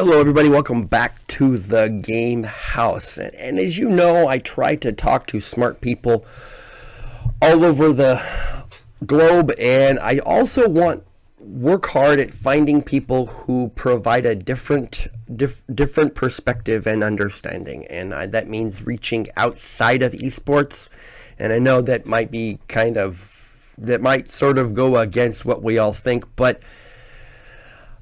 Hello, everybody. Welcome back to the Game House. And as you know, I try to talk to smart people all over the globe, and I also work hard at finding people who provide a different perspective and understanding, and that means reaching outside of esports. And I know that might sort of go against what we all think, but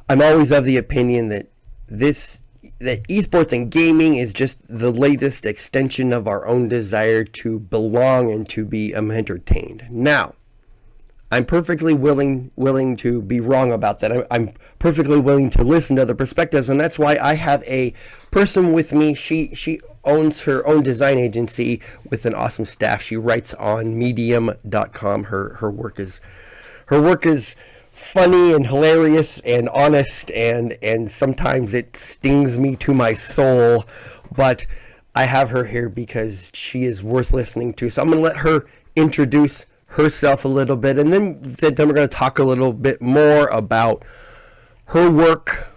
I'm always of the opinion that esports and gaming is just the latest extension of our own desire to belong and to be entertained. Now, I'm perfectly willing to be wrong about that. I'm perfectly willing to listen to other perspectives, and that's why I have a person with me. She owns her own design agency with an awesome staff. She writes on medium.com. Her work is funny and hilarious and honest, and sometimes it stings me to my soul, but I have her here because she is worth listening to. So I'm going to let her introduce herself a little bit, and then we're going to talk a little bit more about her work,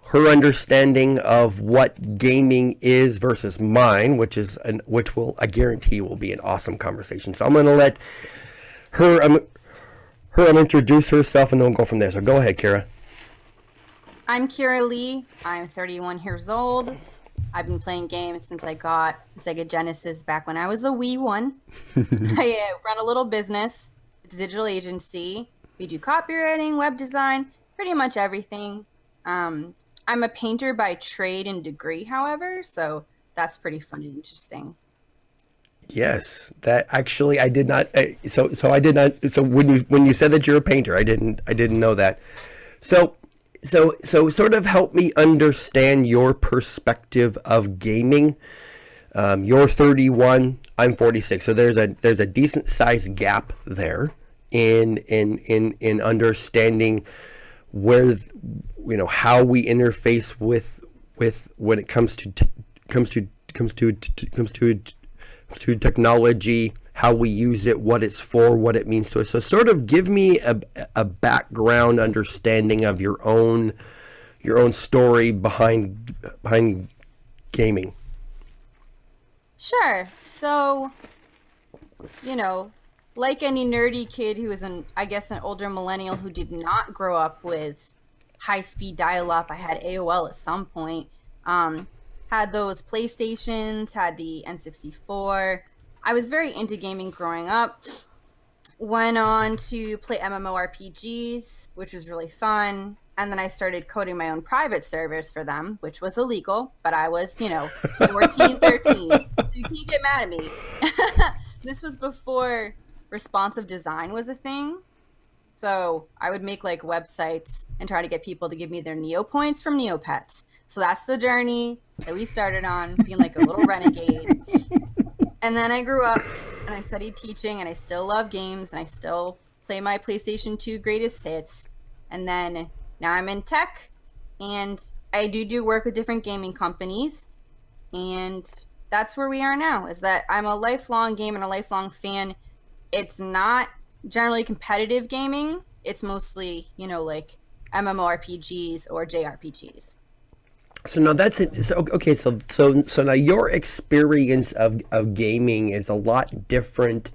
her understanding of what gaming is versus mine, which will, I guarantee, will be an awesome conversation. So I'm going to let her introduce herself, and then we'll go from there. So go ahead, Kira. I'm Kira Leigh. I'm 31 years old. I've been playing games since I got the Sega Genesis back when I was a wee one. I run a little business. It's a digital agency. We do copywriting, web design, pretty much everything. I'm a painter by trade and degree, however, so that's pretty fun and interesting. Yes, that actually I did not. So when you said that you're a painter, I didn't know that. So sort of help me understand your perspective of gaming. You're 31, I'm 46, so there's a decent sized gap there in understanding where how we interface with when it comes to technology, how we use it, what it's for, what it means to us. So sort of give me a background understanding of your own story behind gaming. Sure. So, like any nerdy kid who is an older millennial who did not grow up with high-speed dial-up, I had AOL at some point, had those PlayStations, had the N64. I was very into gaming growing up. Went on to play MMORPGs, which was really fun. And then I started coding my own private servers for them, which was illegal. But I was, 14, 13. So you can't get mad at me. This was before responsive design was a thing. So I would make websites and try to get people to give me their Neo points from Neopets. So that's the journey that we started on, being like a little renegade. And then I grew up and I studied teaching, and I still love games, and I still play my PlayStation 2 greatest hits. And then now I'm in tech, and I do work with different gaming companies. And that's where we are now, is that I'm a lifelong gamer and a lifelong fan. It's not generally competitive gaming. It's mostly, MMORPGs or JRPGs. So now that's it. So, okay, so now your experience of gaming is a lot different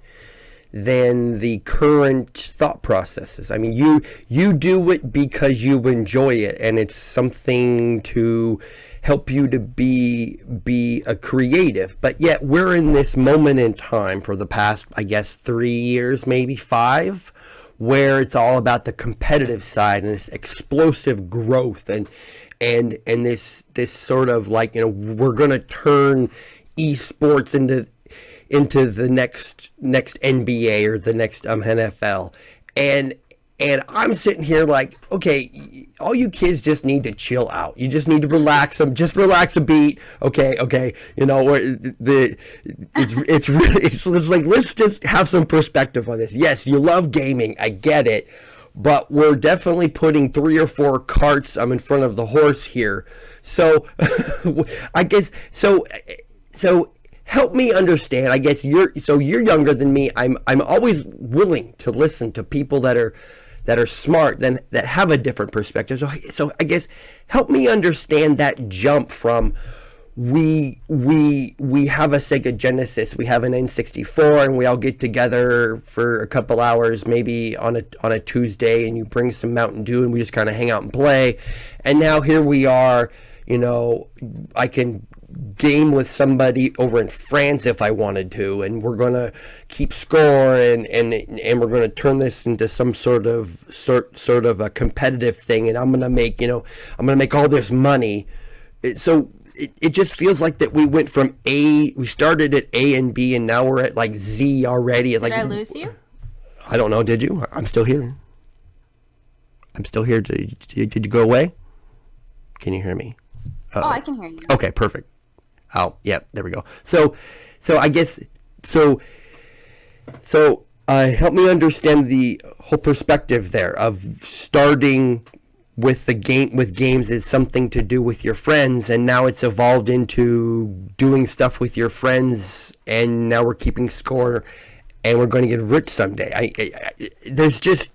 than the current thought processes. I mean, you do it because you enjoy it, and it's something to help you to be a creative. But yet we're in this moment in time for the past, I guess, 3 years, maybe 5, where it's all about the competitive side and this explosive growth and this sort of we're going to turn esports into the next NBA or the next NFL, and I'm sitting here like, okay, all you kids just need to chill out. You just need to relax them. Just relax a beat. Okay. It's like, let's just have some perspective on this. Yes, you love gaming. I get it. But we're definitely putting 3 or 4 carts in front of the horse here. So I guess so help me understand. I guess you're younger than me. I'm always willing to listen to people that are that are smart, then that have a different perspective. So I guess help me understand that jump from we have a Sega Genesis, we have an N64, and we all get together for a couple hours, maybe on a Tuesday, and you bring some Mountain Dew, and we just kind of hang out and play. And now here we are, I can game with somebody over in France if I wanted to, and we're gonna keep score, and we're gonna turn this into some sort of a competitive thing, and I'm gonna make all this money. So it just feels like that we went from we started at A and B, and now we're at like Z already. It's Did like, I lose you? I don't know. Did you? I'm still here. Did you go away? Can you hear me? Uh-oh. Oh, I can hear you. Okay, perfect. Oh, yeah, there we go. So I guess help me understand the whole perspective there of starting with games is something to do with your friends, and now it's evolved into doing stuff with your friends, and now we're keeping score, and we're going to get rich someday. There's just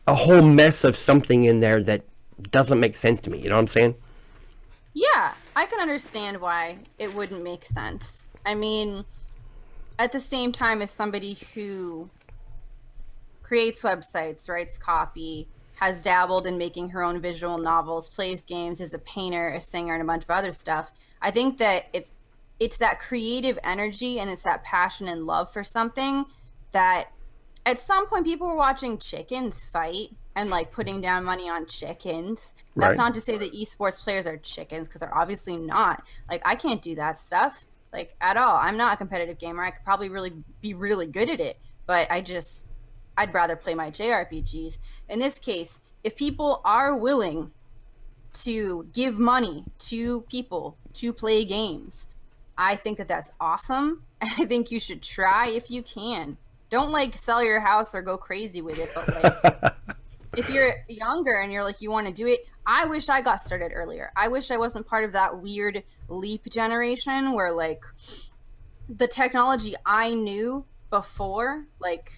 a whole mess of something in there that doesn't make sense to me. You know what I'm saying? Yeah, I can understand why it wouldn't make sense. I mean, at the same time as somebody who creates websites, writes copy, has dabbled in making her own visual novels, plays games, is a painter, a singer, and a bunch of other stuff, I think that it's that creative energy and it's that passion and love for something that at some point people were watching chickens fight and like putting down money on chickens. That's right. Not to say that esports players are chickens, because they're obviously not. Like, I can't do that stuff like at all. I'm not a competitive gamer. I could probably be really good at it, but I'd rather play my JRPGs. In this case, if people are willing to give money to people to play games, I think that that's awesome. And I think you should try if you can. Don't like sell your house or go crazy with it, but like if you're younger and you're like, you want to do it, I wish I got started earlier. I wish I wasn't part of that weird leap generation where like the technology I knew before, like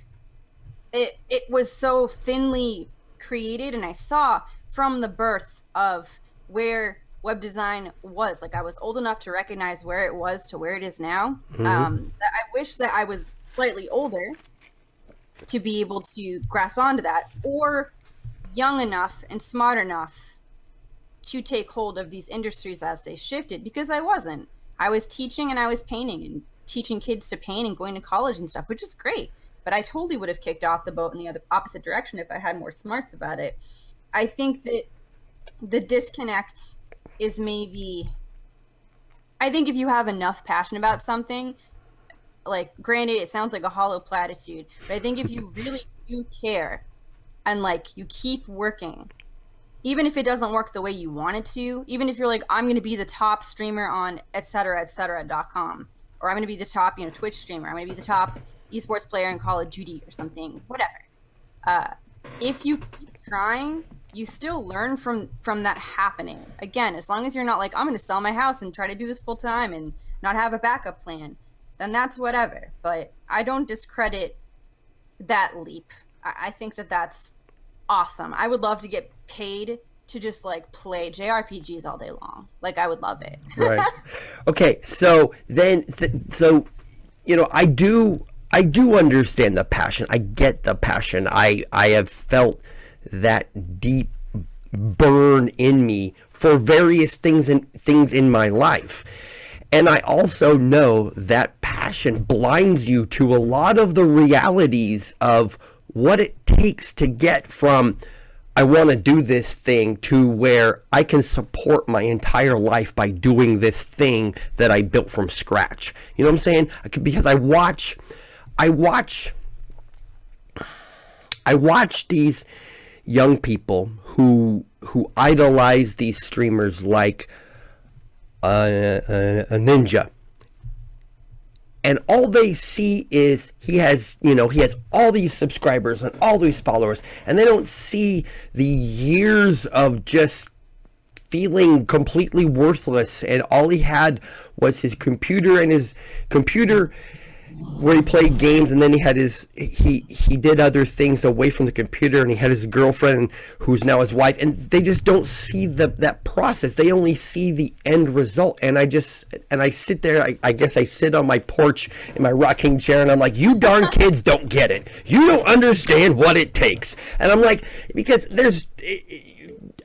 it was so thinly created, and I saw from the birth of where web design was. Like, I was old enough to recognize where it was to where it is now. Mm-hmm. I wish that I was slightly older to be able to grasp onto that, or young enough and smart enough to take hold of these industries as they shifted, because I wasn't. I was teaching and I was painting and teaching kids to paint and going to college and stuff, which is great. But I totally would have kicked off the boat in the other opposite direction if I had more smarts about it. I think that the disconnect is maybe, I think if you have enough passion about something, like, granted, it sounds like a hollow platitude, but I think if you really do care and like you keep working, even if it doesn't work the way you want it to, even if you're like, I'm going to be the top streamer on etc.com, or I'm going to be the top, Twitch streamer, I'm going to be the top esports player in Call of Duty or something, whatever. If you keep trying, you still learn from that happening. Again, as long as you're not like, I'm going to sell my house and try to do this full time and not have a backup plan, then that's whatever. But I don't discredit that leap. I think that that's awesome. I would love to get paid to just like play JRPGs all day long. Like, I would love it. Right. Okay. So then, I do understand the passion. I get the passion. I have felt that deep burn in me for various things in my life. And I also know that passion blinds you to a lot of the realities of what it takes to get from I want to do this thing to where I can support my entire life by doing this thing that I built from scratch. You know what I'm saying? Because I watch these young people who idolize these streamers like a ninja, and all they see is he has all these subscribers and all these followers, and they don't see the years of just feeling completely worthless, and all he had was his computer, and his computer where he played games, and then he had he did other things away from the computer, and he had his girlfriend who's now his wife, and they just don't see that process. They only see the end result. And I sit there, I guess I sit on my porch in my rocking chair, and I'm like, you darn kids don't get it. You don't understand what it takes. And I'm like, because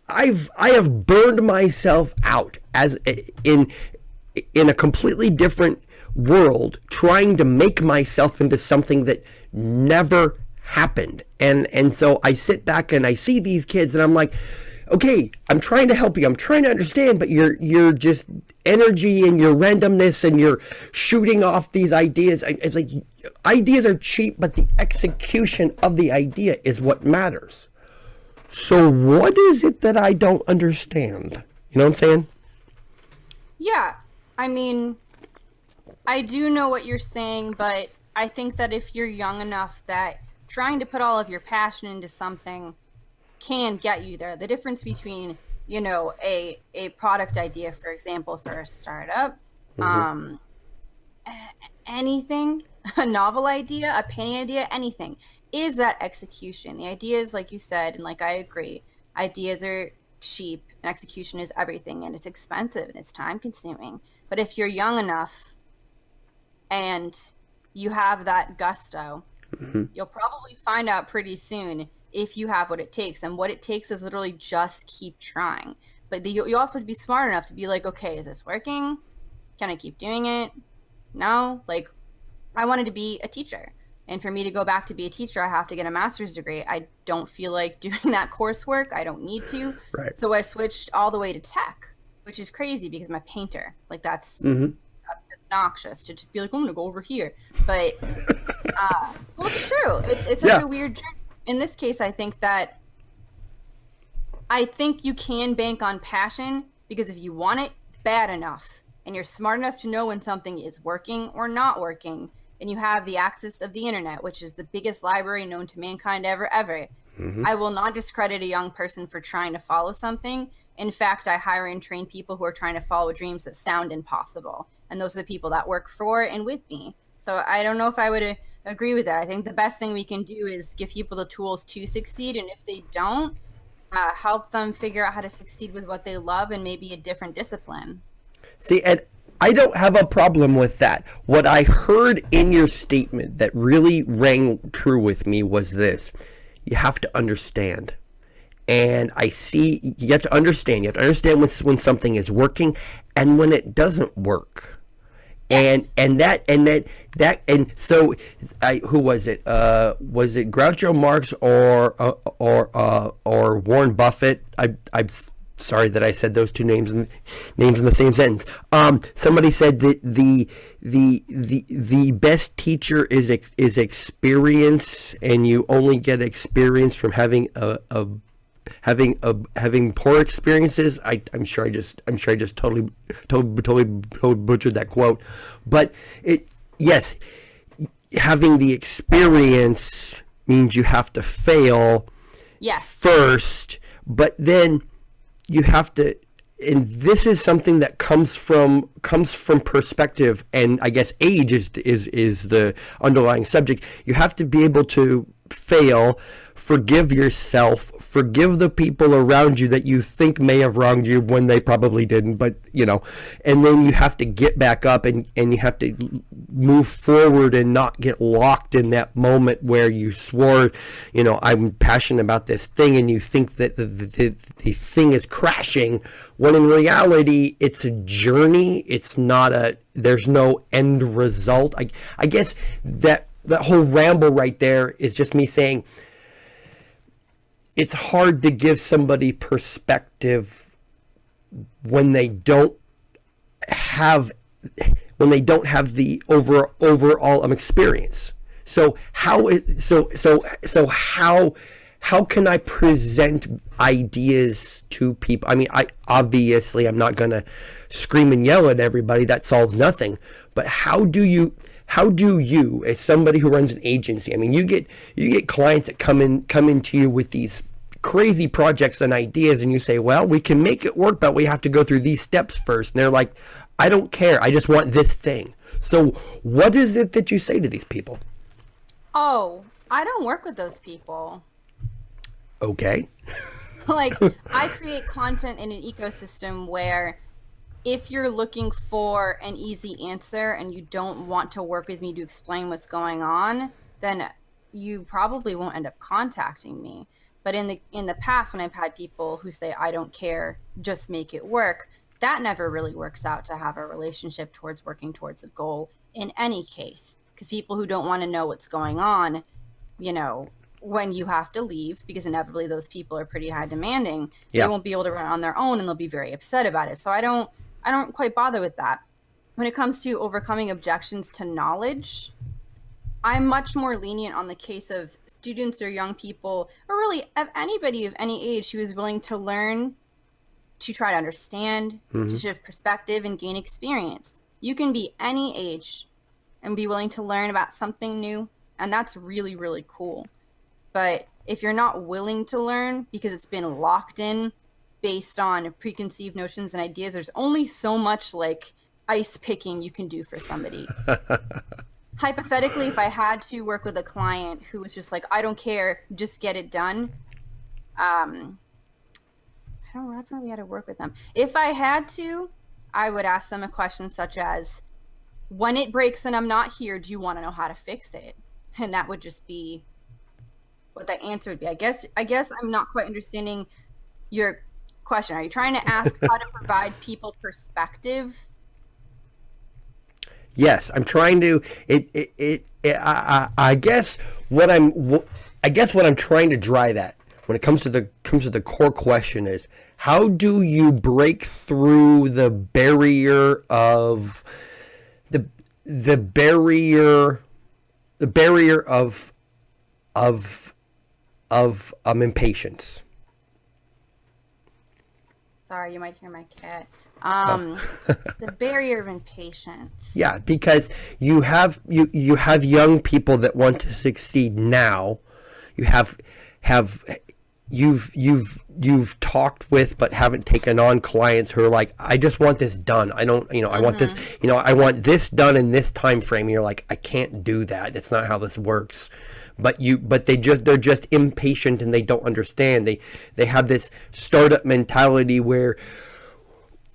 I have burned myself out as in a completely different world, trying to make myself into something that never happened. And so I sit back and I see these kids, and I'm like, okay, I'm trying to help you, I'm trying to understand, but you're just energy and your randomness, and you're shooting off these ideas. It's like, ideas are cheap, but the execution of the idea is what matters. So what is it that I don't understand? You know what I'm saying? Yeah, I mean, I do know what you're saying, but I think that if you're young enough, that trying to put all of your passion into something can get you there. The difference between, a product idea, for example, for a startup, anything, a novel idea, a painting idea, anything, is that execution. The ideas, like you said, and like I agree, ideas are cheap and execution is everything, and it's expensive and it's time consuming. But if you're young enough and you have that gusto, you'll probably find out pretty soon if you have what it takes. And what it takes is literally just keep trying. But you also have to be smart enough to be like, okay, is this working? Can I keep doing it? No? Like, I wanted to be a teacher. And for me to go back to be a teacher, I have to get a master's degree. I don't feel like doing that coursework. I don't need to. Right. So I switched all the way to tech, which is crazy because I'm a painter. Like, that's obnoxious to just be like, I'm going to go over here. But, well, it's true. It's such a weird journey. In this case, I think you can bank on passion, because if you want it bad enough and you're smart enough to know when something is working or not working, and you have the access of the internet, which is the biggest library known to mankind ever. I will not discredit a young person for trying to follow something. In fact, I hire and train people who are trying to follow dreams that sound impossible. And those are the people that work for and with me. So I don't know if I would agree with that. I think the best thing we can do is give people the tools to succeed. And if they don't, help them figure out how to succeed with what they love and maybe a different discipline. See, and I don't have a problem with that. What I heard in your statement that really rang true with me was this: you have to understand. And I see you have to understand. You have to understand when something is working and when it doesn't work. Yes. And so who was it? Was it Groucho Marx or Warren Buffett? I'm sorry that I said those two names in the same sentence. Somebody said that the best teacher is experience, and you only get experience from having having poor experiences. I'm sure I just totally butchered that quote, but yes, having the experience means you have to fail first, but then you have to, and this is something that comes from perspective, and I guess age is the underlying subject. You have to be able to fail, forgive yourself, forgive the people around you that you think may have wronged you when they probably didn't, but and then you have to get back up and you have to move forward and not get locked in that moment where you swore, I'm passionate about this thing, and you think that the thing is crashing, when in reality it's a journey. It's not there's no end result. I guess that whole ramble right there is just me saying it's hard to give somebody perspective when they don't have the overall experience. So how can I present ideas to people? I mean, I'm not going to scream and yell at everybody. That solves nothing. But how do you, as somebody who runs an agency, I mean, you get clients that come into you with these crazy projects and ideas, and you say, well, we can make it work, but we have to go through these steps first. And they're like, I don't care. I just want this thing. So what is it that you say to these people? Oh, I don't work with those people. Okay. Like, I create content in an ecosystem where if you're looking for an easy answer and you don't want to work with me to explain what's going on, then you probably won't end up contacting me. But in the past, when I've had people who say, I don't care, just make it work, that never really works out to have a relationship towards working towards a goal in any case. Because people who don't want to know what's going on, when you have to leave, because inevitably those people are pretty high demanding, Yeah. they won't be able to run on their own and they'll be very upset about it. So I don't quite bother with that. When it comes to overcoming objections to knowledge, I'm much more lenient on the case of students or young people, or really of anybody of any age who is willing to learn, to try to understand, to shift perspective and gain experience. You can be any age and be willing to learn about something new, and that's really, really cool. But if you're not willing to learn because it's been locked in based on preconceived notions and ideas, there's only so much like ice picking you can do for somebody. Hypothetically, if I had to work with a client who was just like, I don't care, just get it done, I don't really how to work with them. If I had to, I would ask them a question such as, when it breaks and I'm not here, do you want to know how to fix it? And that would just be what the answer would be. I guess I'm not quite understanding your question. Are you trying to ask how to provide people perspective? Yes, I'm trying to. I guess what I'm trying to drive at when it comes to the core question is, how do you break through the barrier of the barrier of impatience? Sorry, you might hear my cat. The barrier of impatience. Yeah, because you have young people that want to succeed now. You have you've talked with but haven't taken on clients who are like, I just want this done. I don't, I want this, I want this done in this time frame. And you're like, I can't do that. That's not how this works. But they're just impatient and they don't understand. They have this startup mentality where,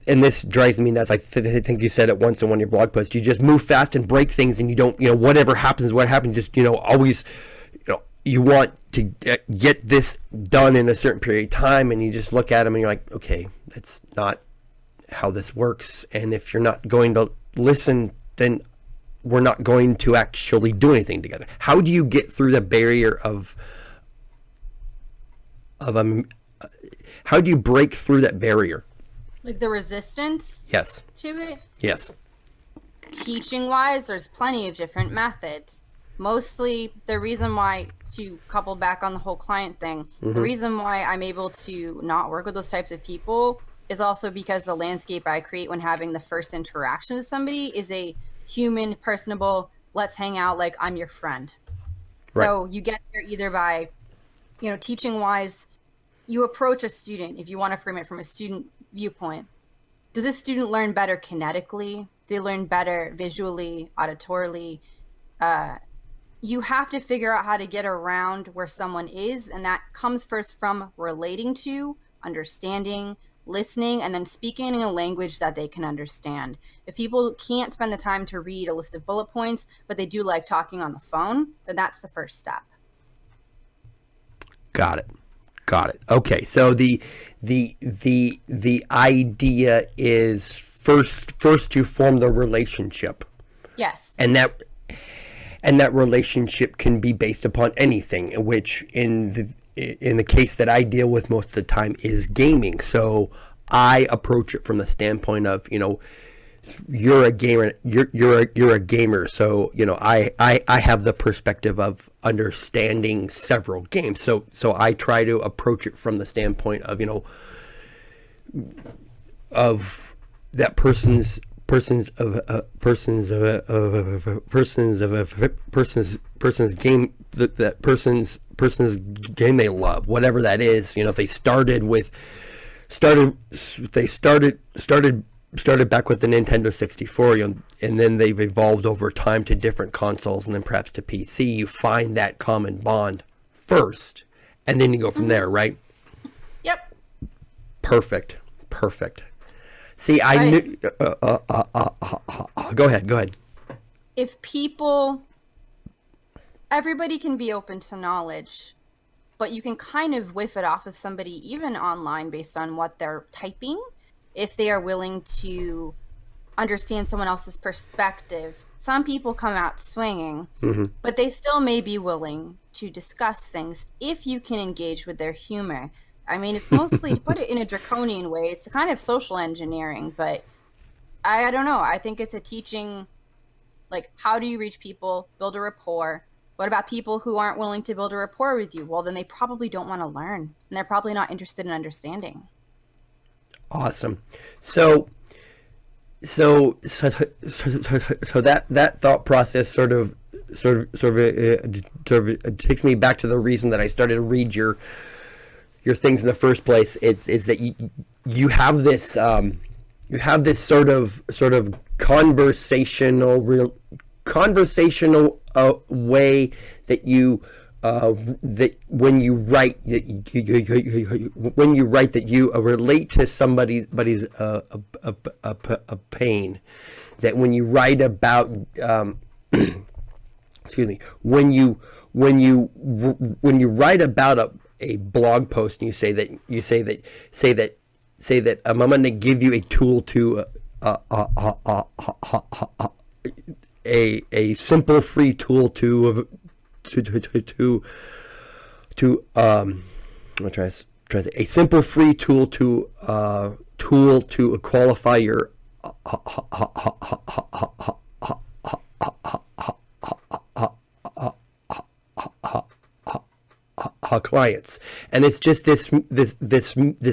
and this drives me nuts. I think you said it once in one of your blog posts. You just move fast and break things, and you don't, whatever happens, what happens. Just, always, you want to get this done in a certain period of time, and you just look at them and you're like, okay, that's not how this works. And if you're not going to listen, then we're not going to actually do anything together. How do you get through the barrier of how do you break through that barrier? Like the resistance Yes. to it? Yes. Teaching wise, there's plenty of different methods. Mostly the reason why, to couple back on the whole client thing, the reason why I'm able to not work with those types of people is also because the landscape I create when having the first interaction with somebody is a human, personable, let's hang out like I'm your friend. Right. So you get there either by, teaching wise, you approach a student, if you want to frame it from a student viewpoint. Does this student learn better kinetically? Do they learn better visually, auditorily? You have to figure out how to get around where someone is, and that comes first from relating to, understanding, listening, and then speaking in a language that they can understand. If people can't spend the time to read a list of bullet points, but they do like talking on the phone, then that's the first step. Got it. Okay, so the idea is first to form the relationship. Yes. And that relationship can be based upon anything, which in the case that I deal with most of the time is gaming. So I approach it from the standpoint of, you're a gamer, you're a gamer. So, I have the perspective of understanding several games. So I try to approach it from the standpoint of, of that person's game, that person's game they love, whatever that is. If they started started back with the Nintendo 64, and then they've evolved over time to different consoles and then perhaps to PC. You find that common bond first, and then you go from there, right? Yep. Perfect. See, I Right. knew. Go ahead. If everybody can be open to knowledge, but you can kind of whiff it off of somebody, even online, based on what they're typing, if they are willing to understand someone else's perspectives. Some people come out swinging, but they still may be willing to discuss things if you can engage with their humor. I mean, it's mostly, to put it in a draconian way, it's kind of social engineering, but I don't know. I think it's a teaching, like, how do you reach people, build a rapport? What about people who aren't willing to build a rapport with you? Well, then they probably don't want to learn, and they're probably not interested in understanding. Awesome. So that thought process sort of takes me back to the reason that I started to read your things in the first place. It's that you have this sort of conversational way that you that when you write that you relate to somebody's a pain, that when you write about excuse me, when you write about a blog post and you say that I'm going to give you a tool to a simple free tool to I'm trying to say a simple free tool to qualify your clients, and it's just this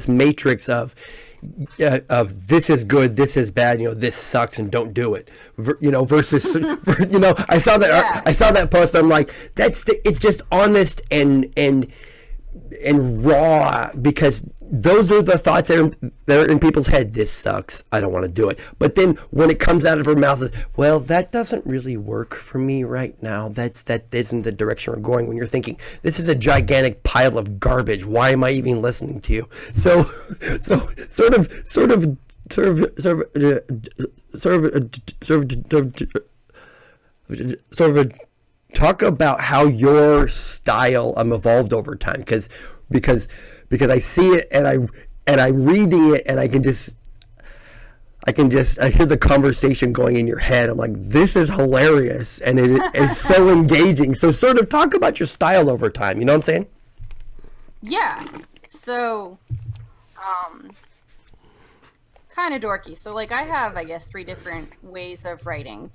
matrix of this is good, this is bad, this sucks, and don't do it. Versus, I saw that Yeah. I saw that post. I'm like, it's just honest and raw, because those are the thoughts that are in people's head. This sucks, I don't want to do it. But then when it comes out of her mouth, well, that doesn't really work for me right now. That isn't the direction we're going. When you're thinking, this is a gigantic pile of garbage, why am I even listening to you? So sort of talk about how your style evolved over time, because I see it, and I'm reading it, and I hear the conversation going in your head. I'm like, this is hilarious, and it is so engaging. So sort of talk about your style over time. You know what I'm saying? Yeah. So, kind of dorky. So, like, I have, I guess, 3 different ways of writing,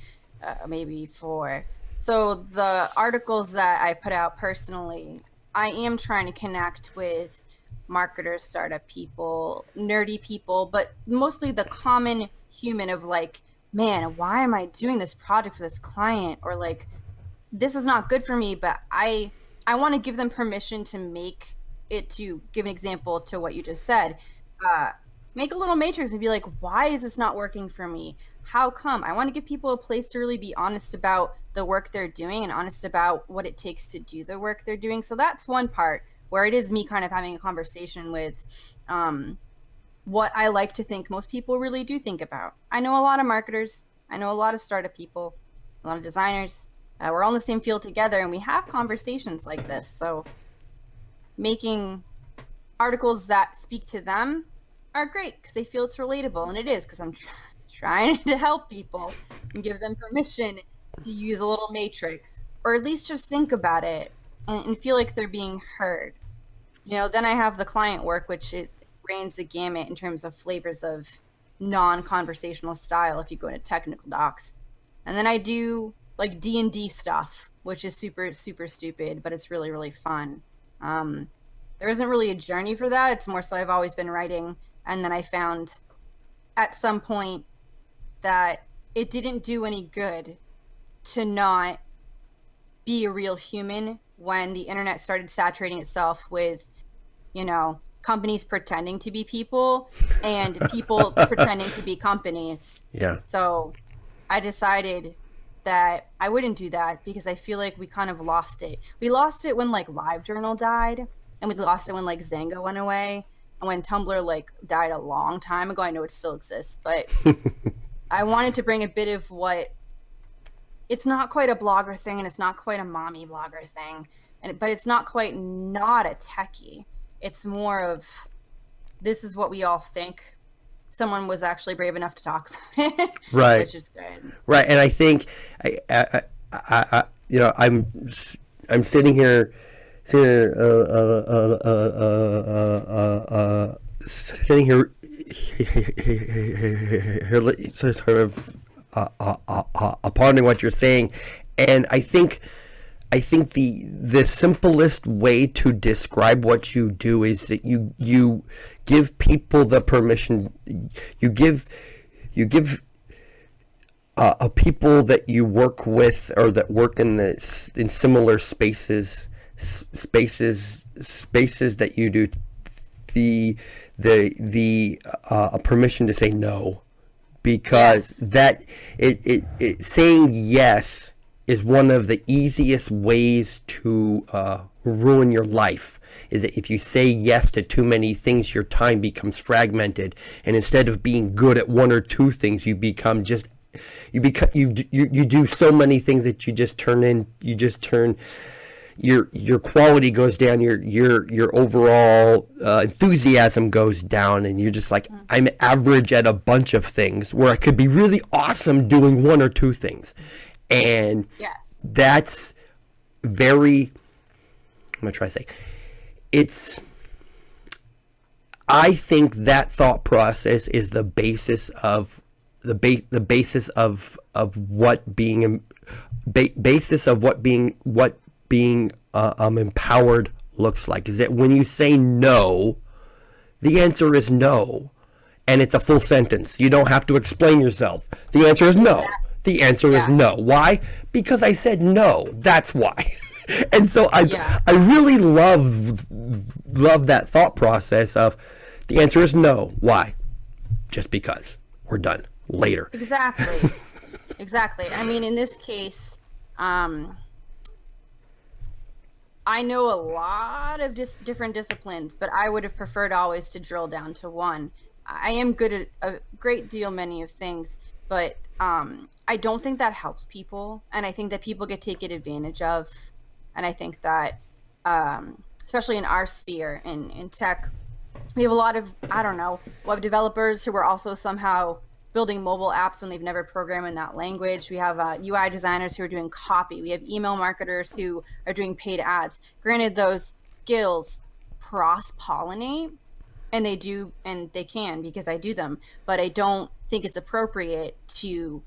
maybe 4. So, the articles that I put out personally, I am trying to connect with marketers, startup people, nerdy people, but mostly the common human of like, man, why am I doing this project for this client? Or like, this is not good for me, but I want to give them permission to make it, to give an example to what you just said. Make a little matrix and be like, why is this not working for me? How come? I want to give people a place to really be honest about the work they're doing and honest about what it takes to do the work they're doing. So that's one part where it is me kind of having a conversation with what I like to think most people really do think about. I know a lot of marketers. I know a lot of startup people, a lot of designers. We're all in the same field together, and we have conversations like this. So making articles that speak to them are great because they feel it's relatable, and it is, because I'm trying to help people and give them permission to use a little matrix, or at least just think about it and feel like they're being heard. Then I have the client work, which it reigns the gamut in terms of flavors of non-conversational style if you go into technical docs. And then I do like D&D stuff, which is super, super stupid, but it's really, really fun. There isn't really a journey for that. It's more so I've always been writing, and then I found at some point that it didn't do any good to not be a real human when the internet started saturating itself with, companies pretending to be people and people pretending to be companies. Yeah. So I decided that I wouldn't do that because I feel like we kind of lost it. We lost it when like LiveJournal died, and we lost it when like Zanga went away, and when Tumblr like died a long time ago. I know it still exists, but I wanted to bring a bit of what, it's not quite a blogger thing and it's not quite a mommy blogger thing, but it's not quite not a techie. It's more of, this is what we all think. Someone was actually brave enough to talk about it, Right. which is good. Right, and I think I'm sitting here, sort of pondering what you're saying, and I think the simplest way to describe what you do is that you give people the permission. You give people that you work with or that work in similar spaces that you do the permission to say no, because Yes. that it saying yes is one of the easiest ways to ruin your life. Is that if you say yes to too many things, your time becomes fragmented, and instead of being good at one or two things, you do so many things that your quality goes down, your overall enthusiasm goes down, and you're just like, I'm average at a bunch of things where I could be really awesome doing one or two things. And Yes. that's very, I'm going to try to say, I think that thought process is the basis of what being empowered looks like. Is that when you say no, the answer is no, and it's a full sentence. You don't have to explain yourself. The answer is no. Exactly. The answer is Yeah. no. Why? Because I said no. That's why. And so Yeah. I really love that thought process of the answer is no. Why? Just because. We're done. Later. Exactly. Exactly. I mean, in this case, I know a lot of different disciplines, but I would have preferred always to drill down to one. I am good at a great deal many of things, but I don't think that helps people, and I think that people get taken advantage of. And I think that, especially in our sphere, in tech, we have a lot of, I don't know, web developers who are also somehow building mobile apps when they've never programmed in that language. We have UI designers who are doing copy. We have email marketers who are doing paid ads. Granted, those skills cross-pollinate, and they do, and they can because I do them, but I don't think it's appropriate to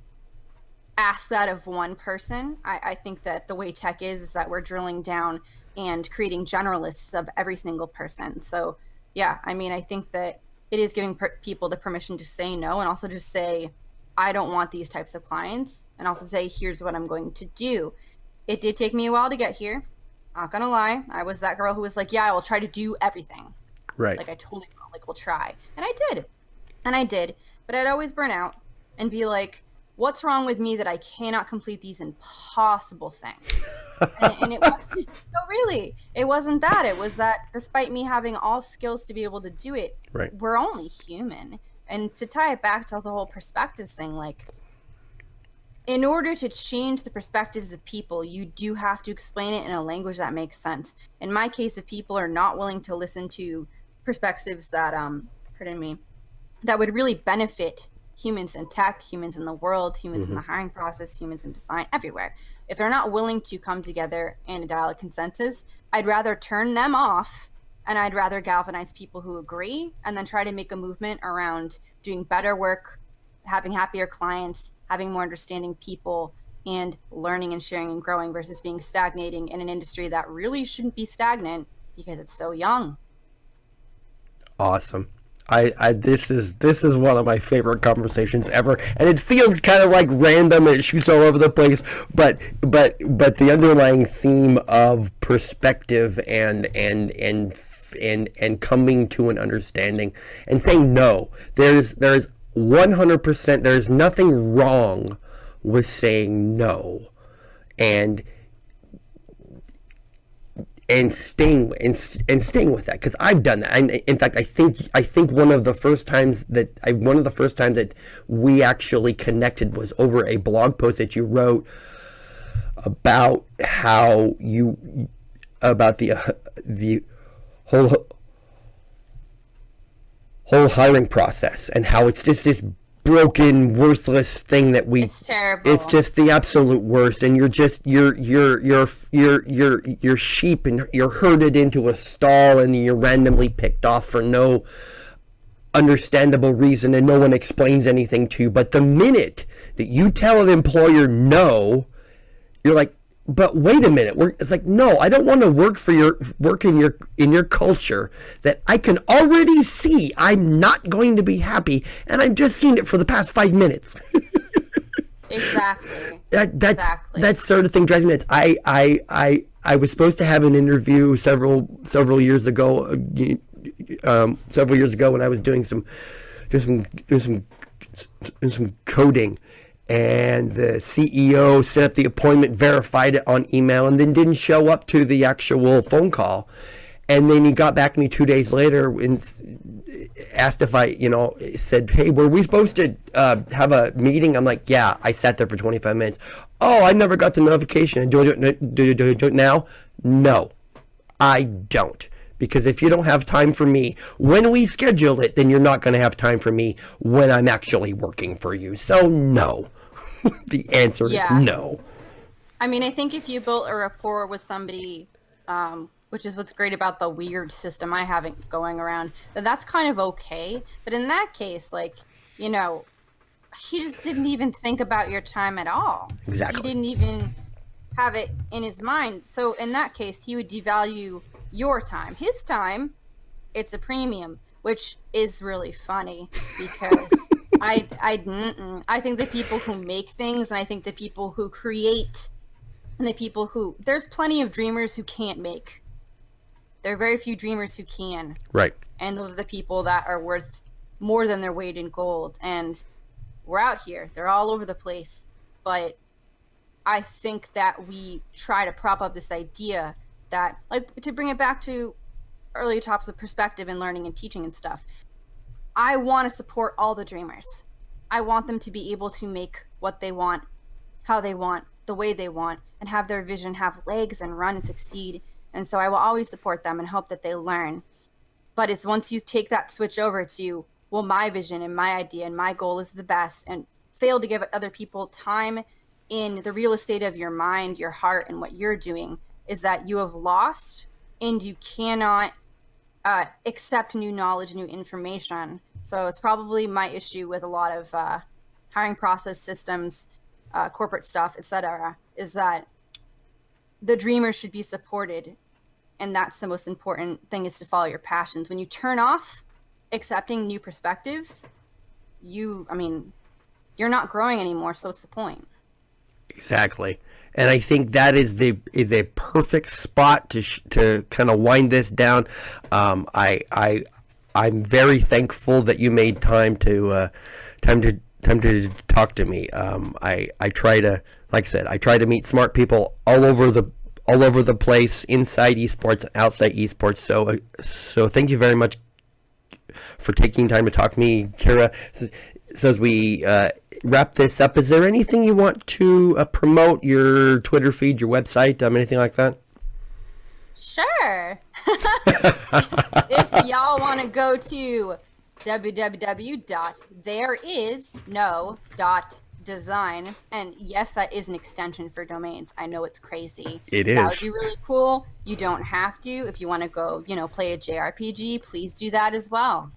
ask that of one person. I think that the way tech is that we're drilling down and creating generalists of every single person. So yeah, I mean, I think that it is giving people the permission to say no, and also just say, I don't want these types of clients, and also say, here's what I'm going to do. It did take me a while to get here. Not gonna lie. I was that girl who was like, yeah, I will try to do everything. Right. Like I totally will, like we'll try. And I did. But I'd always burn out and be like, what's wrong with me that I cannot complete these impossible things? And it wasn't, no, really, it wasn't that. It was that despite me having all skills to be able to do it, Right. we're only human. And to tie it back to the whole perspectives thing, like, in order to change the perspectives of people, you do have to explain it in a language that makes sense. In my case, if people are not willing to listen to perspectives that, that would really benefit humans in tech, humans in the world, humans in the hiring process, humans in design, everywhere. If they're not willing to come together and dial a consensus, I'd rather turn them off, and I'd rather galvanize people who agree and then try to make a movement around doing better work, having happier clients, having more understanding people, and learning and sharing and growing versus being stagnating in an industry that really shouldn't be stagnant because it's so young. Awesome. This is one of my favorite conversations ever, and it feels kind of like random and it shoots all over the place, but the underlying theme of perspective and and coming to an understanding and saying no. There's 100%, there's nothing wrong with saying no, and staying with that, because I've done that. And in fact, I think one of the first times that we actually connected was over a blog post that you wrote about how about the whole hiring process, and how it's just this broken, worthless thing that it's terrible. it's just the absolute worst, and you're sheep, and you're herded into a stall, and you're randomly picked off for no understandable reason, and no one explains anything to you. But the minute that you tell an employer no, you're like, but wait a minute. It's like, no, I don't want to work in your culture that I can already see I'm not going to be happy, and I've just seen it for the past 5 minutes. Exactly. That sort of thing drives me nuts. I was supposed to have an interview several years ago. Several years ago, when I was doing some coding. And the CEO set up the appointment, verified it on email, and then didn't show up to the actual phone call. And then he got back to me 2 days later and asked if I, said, hey, were we supposed to have a meeting? I'm like, yeah, I sat there for 25 minutes. Oh, I never got the notification. Do I do it now? No, I don't. Because if you don't have time for me when we schedule it, then you're not going to have time for me when I'm actually working for you. So no. The answer is no. I mean, I think if you built a rapport with somebody, which is what's great about the weird system I have going around, then that's kind of okay. But in that case, he just didn't even think about your time at all. Exactly. He didn't even have it in his mind. So in that case, he would devalue your time. His time, it's a premium, which is really funny because I think the people who make things, and I think the people who create, and the people who, there's plenty of dreamers who can't make. There are very few dreamers who can. Right. And those are the people that are worth more than their weight in gold. And we're out here. They're all over the place. But I think that we try to prop up this idea that, to bring it back to early topics of perspective and learning and teaching and stuff, I want to support all the dreamers. I want them to be able to make what they want, how they want, the way they want, and have their vision have legs and run and succeed. And so I will always support them and hope that they learn. But it's once you take that switch over to, well, my vision and my idea and my goal is the best, and fail to give other people time in the real estate of your mind, your heart, and what you're doing, is that you have lost, and you cannot accept new knowledge, new information. So it's probably my issue with a lot of hiring process systems, corporate stuff, etc., is that the dreamers should be supported. And that's the most important thing, is to follow your passions. When you turn off accepting new perspectives, you're not growing anymore. So what's the point? Exactly. And I think that is a perfect spot to kind of wind this down. I'm very thankful that you made time to talk to me. I try to, like I said, I try to meet smart people all over the place, inside esports and outside esports. So thank you very much for taking time to talk to me, Kira. So as we wrap this up, is there anything you want to promote? Your Twitter feed, your website, anything like that? Sure. If y'all want to go to www.thereisno.design, and yes, that is an extension for domains. I know it's crazy. It is. That would be really cool. You don't have to. If you want to go, play a JRPG, please do that as well.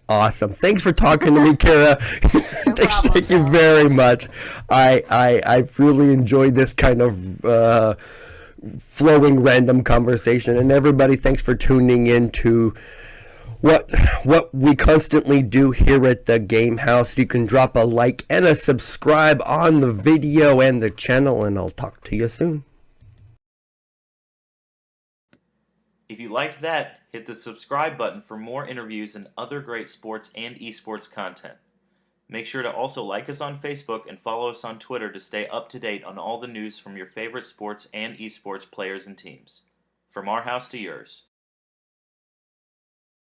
Awesome. Thanks for talking to me, Kara. Thank you very much. I've really enjoyed this kind of flowing random conversation. And everybody, thanks for tuning in to what we constantly do here at the Game Haus. You can drop a like and a subscribe on the video and the channel, and I'll talk to you soon. If you liked that, hit the subscribe button for more interviews and other great sports and esports content. Make sure to also like us on Facebook and follow us on Twitter to stay up to date on all the news from your favorite sports and esports players and teams. From our house to yours.